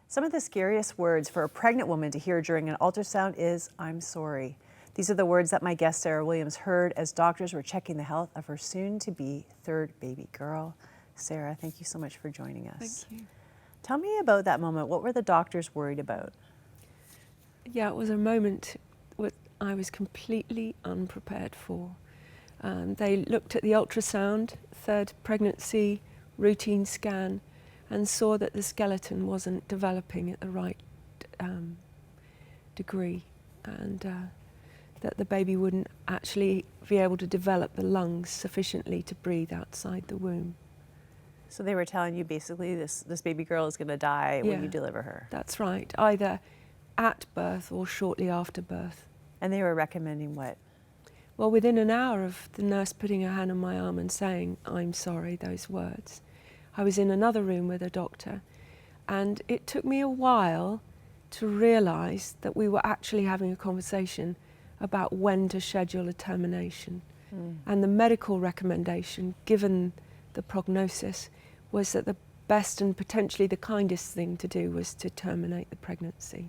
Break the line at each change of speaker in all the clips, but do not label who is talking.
Some of the scariest words for a pregnant woman to hear during an ultrasound is, "I'm sorry." These are the words that my guest Sarah Williams heard as doctors were checking the health of her soon-to-be third baby girl. Sarah, thank you so much for joining us.
Thank you.
Tell me about that moment. What were the doctors worried about?
Yeah, it was a moment I was completely unprepared for. They looked at the ultrasound, third pregnancy, routine scan, and saw that the skeleton wasn't developing at the right degree, and that the baby wouldn't actually be able to develop the lungs sufficiently to breathe outside the womb.
So they were telling you basically this baby girl is going to die when you deliver her.
That's right, either at birth or shortly after birth.
And they were recommending what?
Well, within an hour of the nurse putting her hand on my arm and saying, "I'm sorry," those words, I was in another room with a doctor, and it took me a while to realise that we were actually having a conversation about when to schedule a termination. And the medical recommendation, given the prognosis, was that the best and potentially the kindest thing to do was to terminate the pregnancy.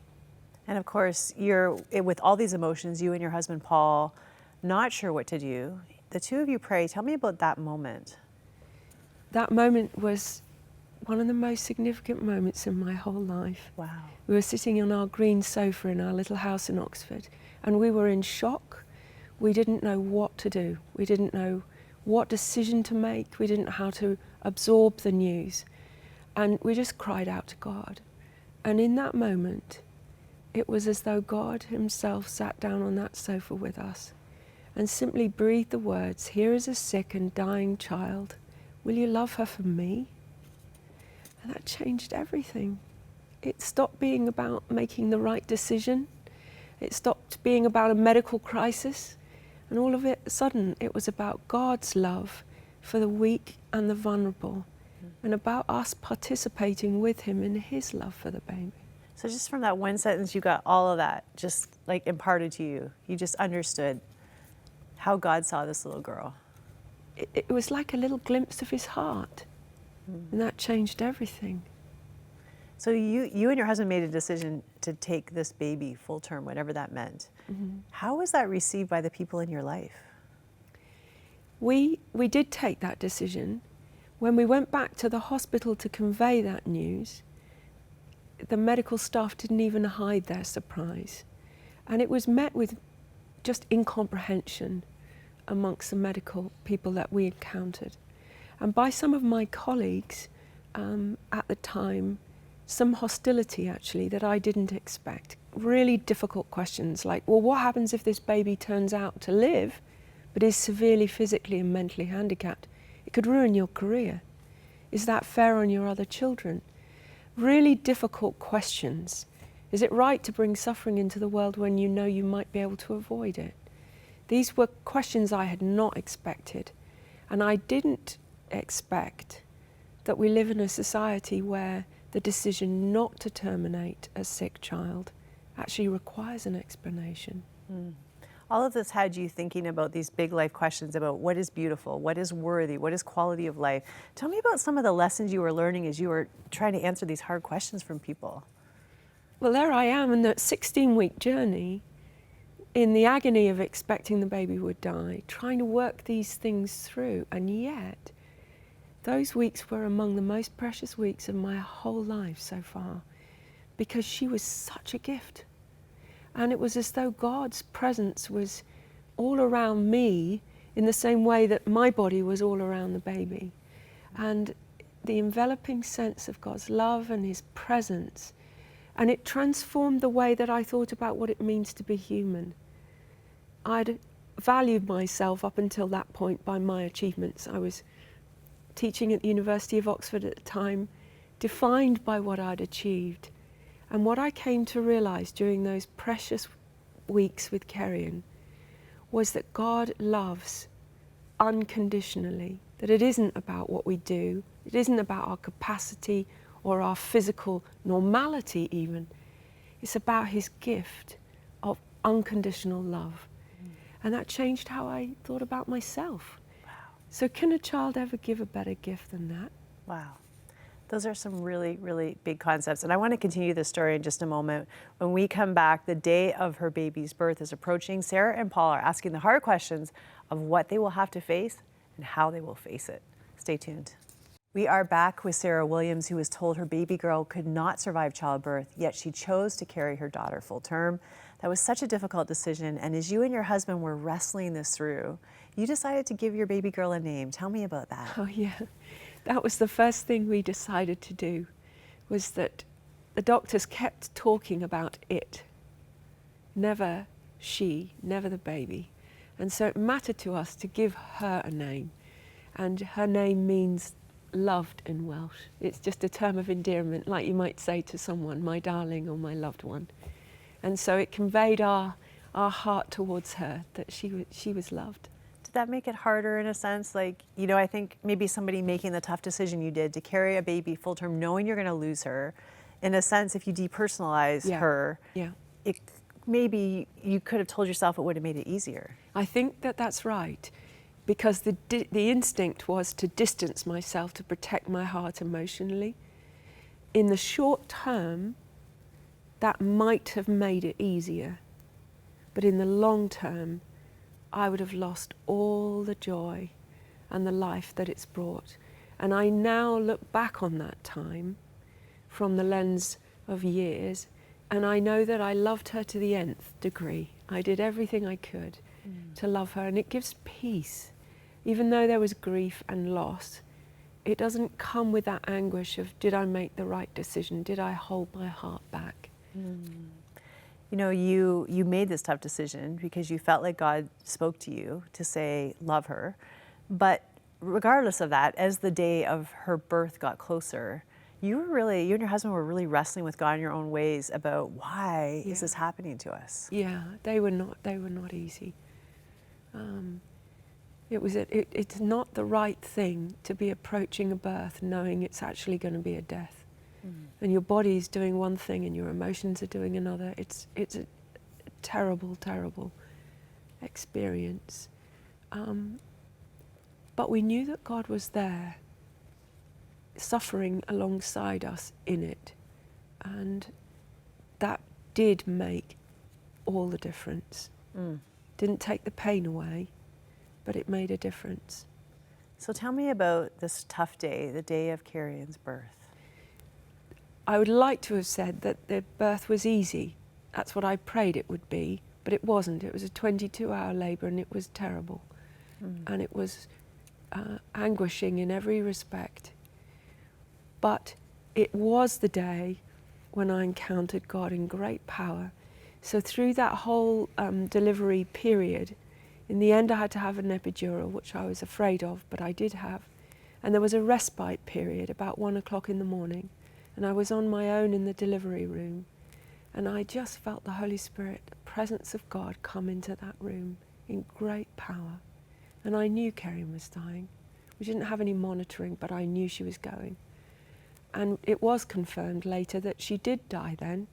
And of course, with all these emotions, you and your husband, Paul, not sure what to do. The two of you pray. Tell me about that moment.
That moment was one of the most significant moments in my whole life.
Wow.
We were sitting on our green sofa in our little house in Oxford, and we were in shock. We didn't know what to do. We didn't know what decision to make. We didn't know how to absorb the news. And we just cried out to God. And in that moment, it was as though God himself sat down on that sofa with us and simply breathed the words, "Here is a sick and dying child. Will you love her for me?" And that changed everything. It stopped being about making the right decision. It stopped being about a medical crisis. And all of it, sudden, it was about God's love for the weak and the vulnerable, and about us participating with him in his love for the baby.
So just from that one sentence, you got all of that just like imparted to you. You just understood how God saw this little girl.
It was like a little glimpse of his heart, and that changed everything.
So you and your husband made a decision to take this baby full term, whatever that meant. How was that received by the people in your life?
We did take that decision. When we went back to the hospital to convey that news, the medical staff didn't even hide their surprise. And it was met with just incomprehension amongst the medical people that we encountered. And by some of my colleagues at the time, some hostility actually that I didn't expect. Really difficult questions like, well, what happens if this baby turns out to live but is severely physically and mentally handicapped? It could ruin your career. Is that fair on your other children? Really difficult questions. Is it right to bring suffering into the world when you know you might be able to avoid it? These were questions I had not expected, and I didn't expect that we live in a society where the decision not to terminate a sick child actually requires an explanation.
All of this had you thinking about these big life questions about what is beautiful, what is worthy, what is quality of life. Tell me about some of the lessons you were learning as you were trying to answer these hard questions from people.
Well, there I am in that 16-week journey, in the agony of expecting the baby would die, trying to work these things through, and yet those weeks were among the most precious weeks of my whole life so far, because she was such a gift. And it was as though God's presence was all around me in the same way that my body was all around the baby. And the enveloping sense of God's love and his presence, and it transformed the way that I thought about what it means to be human. I'd valued myself up until that point by my achievements. I was teaching at the University of Oxford at the time, defined by what I'd achieved. And what I came to realize during those precious weeks with Cerian was that God loves unconditionally, that it isn't about what we do, it isn't about our capacity or our physical normality even. It's about his gift of unconditional love. And that changed how I thought about myself.
Wow.
So can a child ever give a better gift than that?
Wow. Those are some really, really big concepts. And I want to continue this story in just a moment. When we come back, the day of her baby's birth is approaching. Sarah and Paul are asking the hard questions of what they will have to face and how they will face it. Stay tuned. We are back with Sarah Williams, who was told her baby girl could not survive childbirth, yet she chose to carry her daughter full term. That was such a difficult decision. And as you and your husband were wrestling this through, you decided to give your baby girl a name. Tell me about that.
Oh yeah, that was the first thing we decided to do, was that the doctors kept talking about it, never she, never the baby. And so it mattered to us to give her a name. And her name means loved in Welsh. It's just a term of endearment, like you might say to someone, my darling or my loved one. And so it conveyed our heart towards her, that she was loved.
Did that make it harder in a sense? Like, you know, I think maybe somebody making the tough decision you did to carry a baby full term, knowing you're going to lose her, in a sense, if you depersonalize her, maybe you could have told yourself it would have made it easier.
I think that that's right, because the instinct was to distance myself, to protect my heart emotionally. In the short term, that might have made it easier, but in the long term, I would have lost all the joy and the life that it's brought. And I now look back on that time from the lens of years, and I know that I loved her to the nth degree. I did everything I could to love her, and it gives peace. Even though there was grief and loss, it doesn't come with that anguish of, did I make the right decision? Did I hold my heart back?
You know, you made this tough decision because you felt like God spoke to you to say, love her. But regardless of that, as the day of her birth got closer, you and your husband were really wrestling with God in your own ways about why is this happening to us?
Yeah, they were not easy. It's not the right thing to be approaching a birth knowing it's actually going to be a death. And your body's doing one thing and your emotions are doing another. It's a terrible, terrible experience. But we knew that God was there, suffering alongside us in it. And that did make all the difference. Didn't take the pain away, but it made a difference.
So tell me about this tough day, the day of Cerian's birth.
I would like to have said that the birth was easy. That's what I prayed it would be, but it wasn't. It was a 22-hour labour and it was terrible. And it was anguishing in every respect. But it was the day when I encountered God in great power. So through that whole delivery period, in the end I had to have an epidural, which I was afraid of, but I did have. And there was a respite period about 1 o'clock in the morning. And I was on my own in the delivery room, and I just felt the Holy Spirit, the presence of God, come into that room in great power. And I knew Cerian was dying. We didn't have any monitoring, but I knew she was going. And it was confirmed later that she did die then.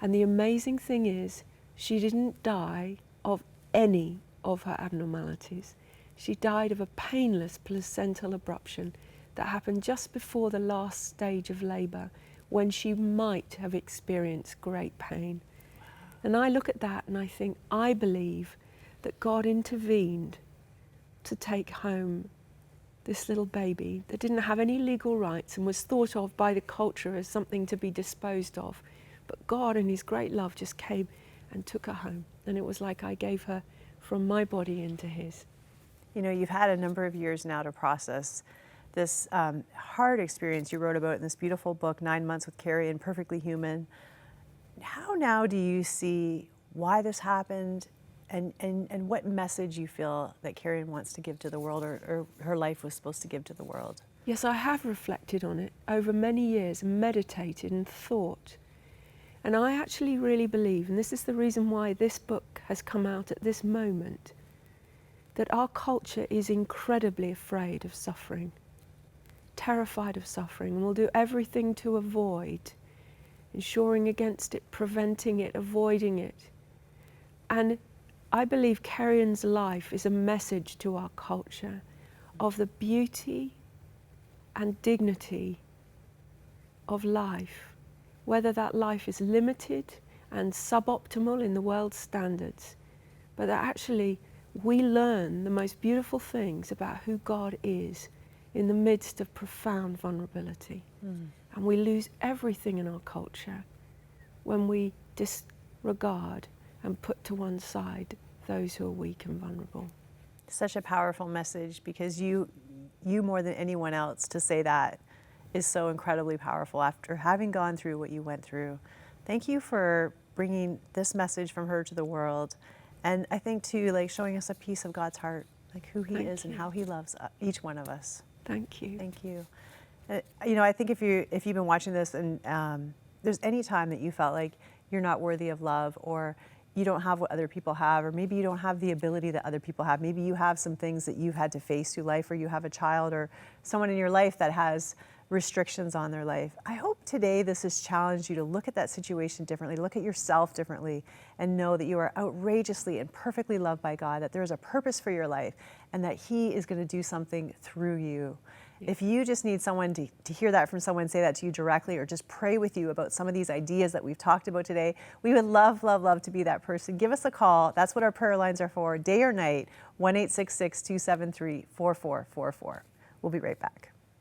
And the amazing thing is, she didn't die of any of her abnormalities. She died of a painless placental abruption that happened just before the last stage of labour, when she might have experienced great pain. And I look at that and I think, I believe that God intervened to take home this little baby that didn't have any legal rights and was thought of by the culture as something to be disposed of. But God in his great love just came and took her home. And it was like I gave her from my body into his.
You know, you've had a number of years now to process this hard experience you wrote about in this beautiful book, 9 Months with Cerian, Perfectly Human. How now do you see why this happened and what message you feel that Cerian wants to give to the world, or her life was supposed to give to the world?
Yes, I have reflected on it over many years, meditated and thought. And I actually really believe, and this is the reason why this book has come out at this moment, that our culture is incredibly afraid of suffering, terrified of suffering, and will do everything to avoid, ensuring against it, preventing it, avoiding it. And I believe Cerian's life is a message to our culture of the beauty and dignity of life, whether that life is limited and suboptimal in the world's standards, but that actually we learn the most beautiful things about who God is in the midst of profound vulnerability. And we lose everything in our culture when we disregard and put to one side those who are weak and vulnerable.
Such a powerful message, because you more than anyone else to say that is so incredibly powerful after having gone through what you went through. Thank you for bringing this message from her to the world. And I think too, like showing us a piece of God's heart, like who he is and how he loves each one of us.
Thank you.
Thank you. You know, I think if you've been watching this and there's any time that you felt like you're not worthy of love, or you don't have what other people have, or maybe you don't have the ability that other people have, maybe you have some things that you've had to face through life, or you have a child or someone in your life that has restrictions on their life. I hope today this has challenged you to look at that situation differently, look at yourself differently, and know that you are outrageously and perfectly loved by God, that there is a purpose for your life, and that he is going to do something through you. If you just need someone to hear that from someone, say that to you directly, or just pray with you about some of these ideas that we've talked about today, we would love, love, love to be that person. Give us a call. That's what our prayer lines are for, day or night, 1-866-273-4444. We'll be right back.